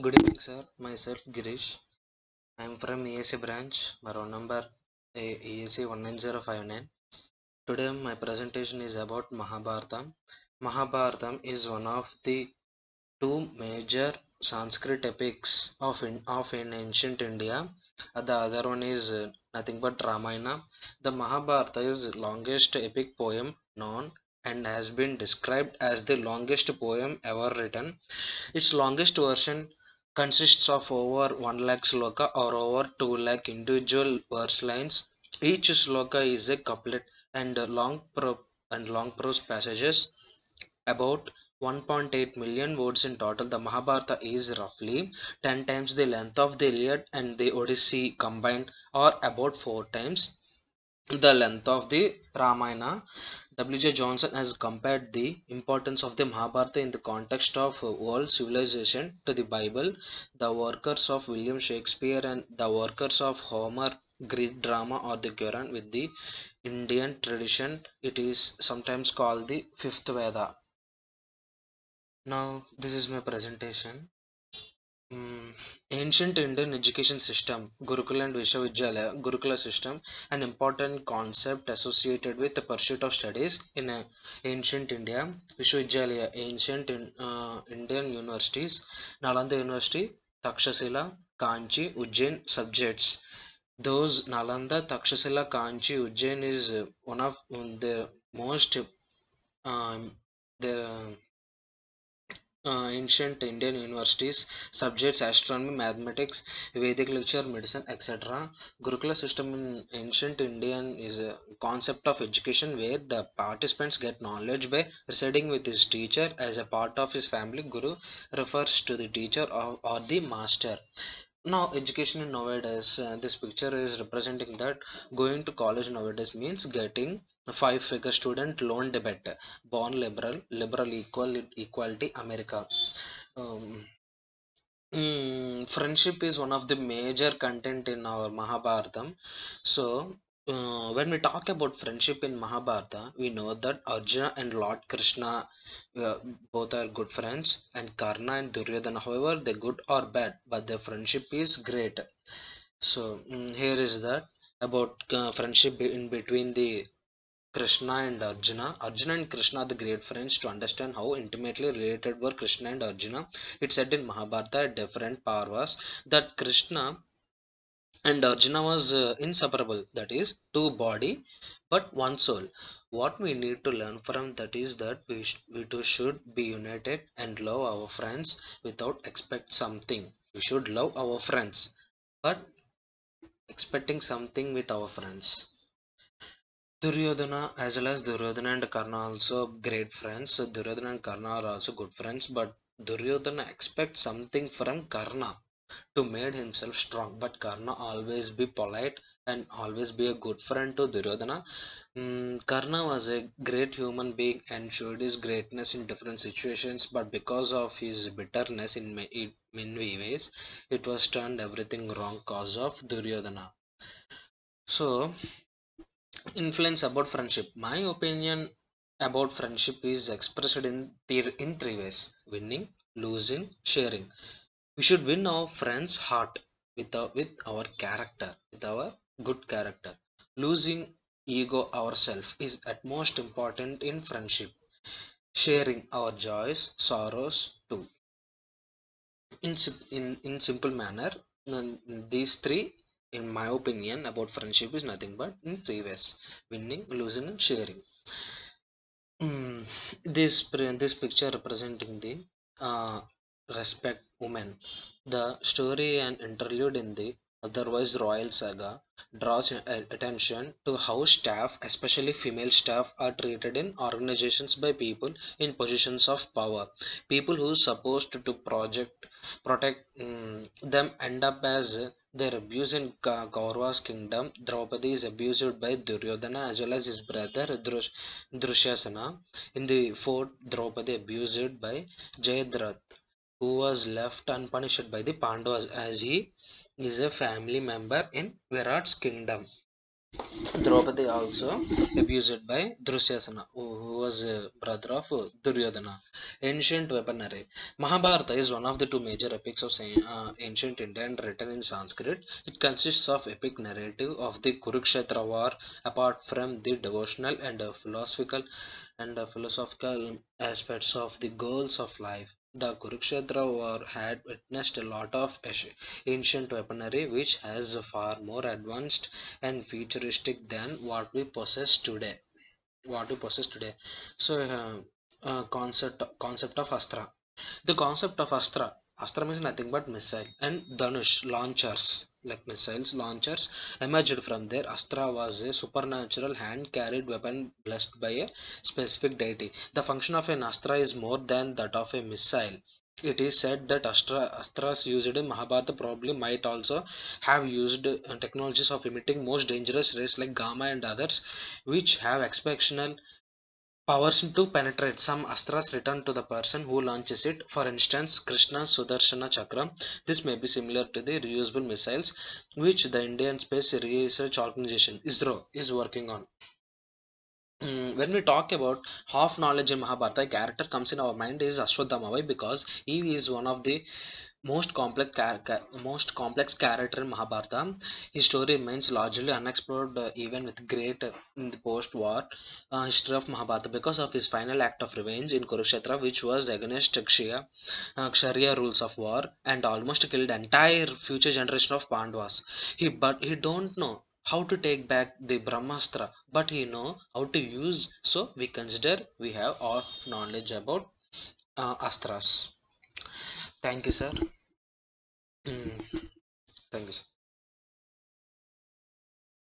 Good evening, sir. Myself, Girish. I am from EAC branch. My roll number EAC 19059. Today, my presentation is about Mahabharata. Mahabharata is one of the two major Sanskrit epics of in ancient India. The other one is nothing but Ramayana. The Mahabharata is the longest epic poem known and has been described as the longest poem ever written. Its longest version consists of over 1 lakh sloka or over 2 lakh individual verse lines. Each sloka is a couplet and long prose passages. About 1.8 million words in total. The Mahabharata is roughly 10 times the length of the Iliad and the Odyssey combined, or about 4 times the length of the Ramayana. W.J. Johnson has compared the importance of the Mahabharata in the context of world civilization to the Bible. The workers of William Shakespeare and the workers of Homer, Greek drama, or the Quran with the Indian tradition. It is sometimes called the fifth Veda. Now, this is my presentation. Mm, Ancient Indian education system, Gurukula and Vishwavidyalaya, Gurukula system, an important concept associated with the pursuit of studies in ancient India. Vishwavidyalaya, Indian universities, Nalanda University, Takshashila, Kanchi, Ujjain subjects. Those Nalanda, Takshashila, Kanchi, Ujjain is one of the most um, the ancient Indian universities, subjects astronomy, mathematics, Vedic literature, medicine, etc. Gurukula system in ancient Indian is a concept of education where the participants get knowledge by residing with his teacher as a part of his family. Guru refers to the teacher or the master. Now, education in nowadays, this picture is representing that going to college nowadays means getting a five-figure student loan debit, born liberal, liberal equality, America. Um, Friendship is one of the major content in our Mahabharatam. So, when we talk about friendship in Mahabharata, we know that Arjuna and Lord Krishna uh, both are good friends, and Karna and Duryodhana, however, they're good or bad, but their friendship is great. So, here is that about friendship in between the Krishna and Arjuna. Arjuna and Krishna are the great friends. To understand how intimately related were Krishna and Arjuna, it said in Mahabharata at different Parvas that Krishna and Arjuna was inseparable. That is, two body but one soul. What we need to learn from that is that we too should be united and love our friends without expect something. We should love our friends, but expecting something with our friends. Duryodhana as well as Duryodhana and Karna are also great friends. So Duryodhana and Karna are also good friends, but Duryodhana expects something from Karna to make himself strong. But Karna always be polite and always be a good friend to Duryodhana. Karna was a great human being and showed his greatness in different situations, but because of his bitterness in many ways, it was turned everything wrong cause of Duryodhana. So influence about friendship. My opinion about friendship is expressed in three ways: winning, losing, sharing. We should win our friend's heart with our character, with our good character. Losing ego ourselves is at most important in friendship. Sharing our joys, sorrows too. In simple manner, these three in my opinion about friendship is nothing but in three ways: winning, losing, and sharing. This picture representing the uh, respect woman. The story and interlude in the otherwise royal saga draws attention to how staff, especially female staff, are treated in organizations by people in positions of power. People who supposed to protect them end up as their abuse in Kaurava's kingdom. Draupadi is abused by Duryodhana as well as his brother Drushasana. In the fort, Draupadi abused by Jayadratha, who was left unpunished by the Pandavas as he is a family member in Virat's kingdom. Draupadi also abused by Drusyasana, who was a brother of Duryodhana. Ancient weaponry. Mahabharata is one of the two major epics of ancient India and written in Sanskrit. It consists of epic narrative of the Kurukshetra war, apart from the devotional and philosophical aspects of the goals of life. The Kurukshetra war had witnessed a lot of ancient weaponry which has far more advanced and futuristic than what we possess today. So concept of astra. The concept of astra means nothing but missile, and dhanush, launchers, like missiles launchers, emerged from there. Astra was a supernatural hand carried weapon blessed by a specific deity. The function of an astra is more than that of a missile. It is said that astras used in Mahabharata probably might also have used technologies of emitting most dangerous rays like gamma and others, which have exceptional powers to penetrate. Some astras return to the person who launches it. For instance, Krishna's Sudarshana Chakra. This may be similar to the reusable missiles which the Indian Space Research Organization ISRO is working on. When we talk about half knowledge in Mahabharata, a character comes in our mind is Ashwadhama. Why? Because he is one of the most complex character in Mahabharata. His story remains largely unexplored, even with great in the post-war history of Mahabharata, because of his final act of revenge in Kurukshetra, which was against Kshatriya rules of war and almost killed entire future generation of Pandavas. But he don't know how to take back the Brahmastra, but he know how to use. So we consider we have all knowledge about astras. Thank you, sir. Mm, thank you, sir.